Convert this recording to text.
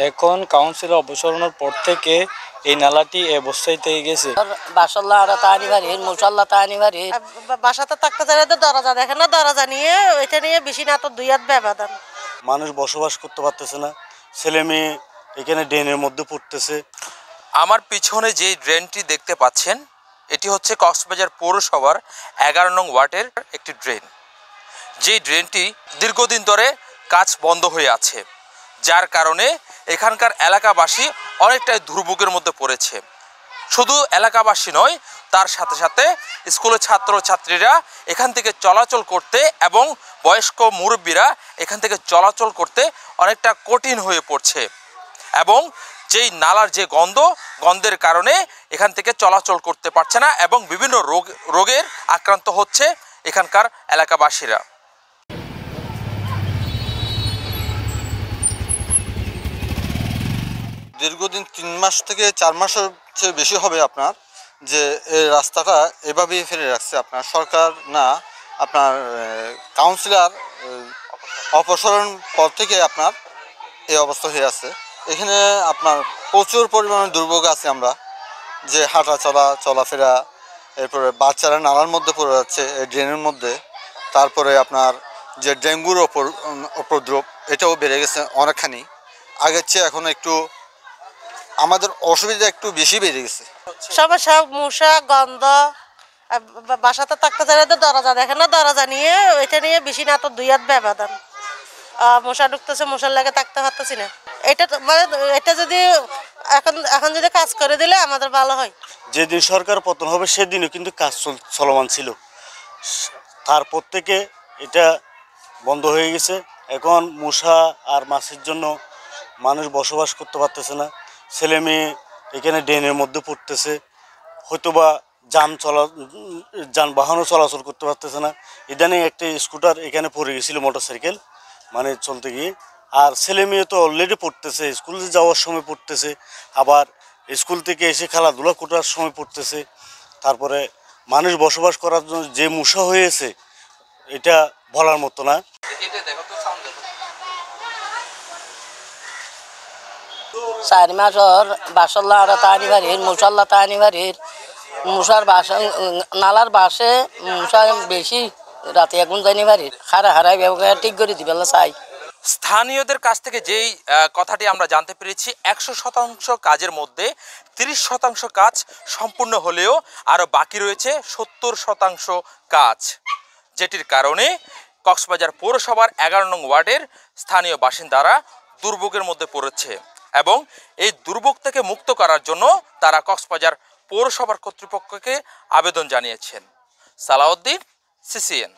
এখন কাউন্সিল অপসারণের পর থেকে এই নালাটি এই অবস্থায় থেকে গেছে। বাসাতে থাকতে চাইলে তো দরজা দেখে না, দরজা নিয়ে ওইটা নিয়ে বেশি না তো 2 হাত ব্যবধান। মানুষ বসবাস করতে পারতেছে না, ছেলে মেয়ে এখানে ড্রেনের মধ্যে পড়তেছে। আমার পিছনে যে ড্রেনটি দেখতে পাচ্ছেন এটি হচ্ছে কক্সবাজার পৌরসভার 11 নং ওয়ার্ডের একটি ড্রেন। যেই ড্রেনটি দীর্ঘদিন ধরে কাজ বন্ধ হয়ে আছে, যার কারণে এখানকার এলাকাবাসী অনেকটাই দুর্ভোগের মধ্যে পড়েছে। শুধু এলাকাবাসী নয়, তার সাথে সাথে স্কুলের ছাত্রছাত্রীরা এখান থেকে চলাচল করতে এবং বয়স্ক মুরব্বীরা এখান থেকে চলাচল করতে অনেকটা কঠিন হয়ে পড়ছে। এবং যেই নালার যে গন্ধের কারণে এখান থেকে চলাচল করতে পারছে না এবং বিভিন্ন রোগের আক্রান্ত হচ্ছে এখানকার এলাকাবাসীরা। দীর্ঘদিন 3 মাস থেকে 4 মাসের চেয়ে বেশি হবে আপনার যে এই রাস্তাটা এভাবেই ফেলে রাখছে আপনার সরকার না, আপনার কাউন্সিলর অপসারণ পর থেকে আপনার এই অবস্থা হয়ে আছে। এখানে আপনার প্রচুর পরিমাণে দুর্ভোগ আছে আমরা, যে হাঁটা চলাফেরা, এরপরে বাচ্চারা নালার মধ্যে পড়ে যাচ্ছে এই ড্রেনের মধ্যে। তারপরে আপনার যে ডেঙ্গুর উপদ্রব এটাও বেড়ে গেছে অনেকখানি, আগের চেয়ে এখন একটু আমাদের অসুবিধা একটু বেশি বেড়ে গেছে। সমস্যা মশা গন্ধ, বাসাতে থাকতে চাইলে তো দরজা দেখে না, দরজা নিয়ে ওইটা নিয়ে বেশি না তো 2 হাত ব্যবধান। মশা ঢুকতেছে, মশার লাগে থাকতে পারতেছি না। এটা মানে এটা যদি এখন যদি কাজ করে দিলে আমাদের ভালো হয়। যেদিন সরকার পতন হবে সেদিনও কিন্তু কাজ চলমান ছিল, তারপর থেকে এটা বন্ধ হয়ে গেছে। এখন মশা আর মাছির জন্য মানুষ বসবাস করতে পারতেছে না, ছেলে মেয়ে এখানে ড্রেনের মধ্যে পড়তেছে, হয়তোবা যানবাহনও চলাচল করতে পারতেছে না। ইদানিং একটা স্কুটার এখানে পড়ে গেছিলো, মোটরসাইকেল মানে চলতে গিয়ে। আর ছেলে মেয়ে তো অলরেডি পড়তেছে, স্কুলে যাওয়ার সময় পড়তেছে, আবার স্কুল থেকে এসে খেলাধুলা করার সময় পড়তেছে। তারপরে মানুষ বসবাস করার জন্য যে মশা হয়েছে এটা বলার মতো না। 4 মাসর বাসল্লা আর তানি বাড়ির মশাল্লা তানি বাড়ির মশার বাসা নালার বাসে মশা বেশি, রাতে এখন যাইনি বাড়ির হারাই ব্যবহার ঠিক করে দিবেলা চাই। স্থানীয়দের কাছ থেকে যেই কথাটি আমরা জানতে পেরেছি, 100% কাজের মধ্যে 30% কাজ সম্পূর্ণ হলেও আরও বাকি রয়েছে 70% কাজ, যেটির কারণে কক্সবাজার পৌরসভার 11 নং ওয়ার্ডের স্থানীয় বাসিন্দারা দুর্ভোগের মধ্যে পড়েছে এবং এই দুর্ভোগ থেকে মুক্ত করার জন্য তারা কক্সবাজার পৌরসভার কর্তৃপক্ষকে আবেদন জানিয়েছেন। সালাউদ্দিন, CCN।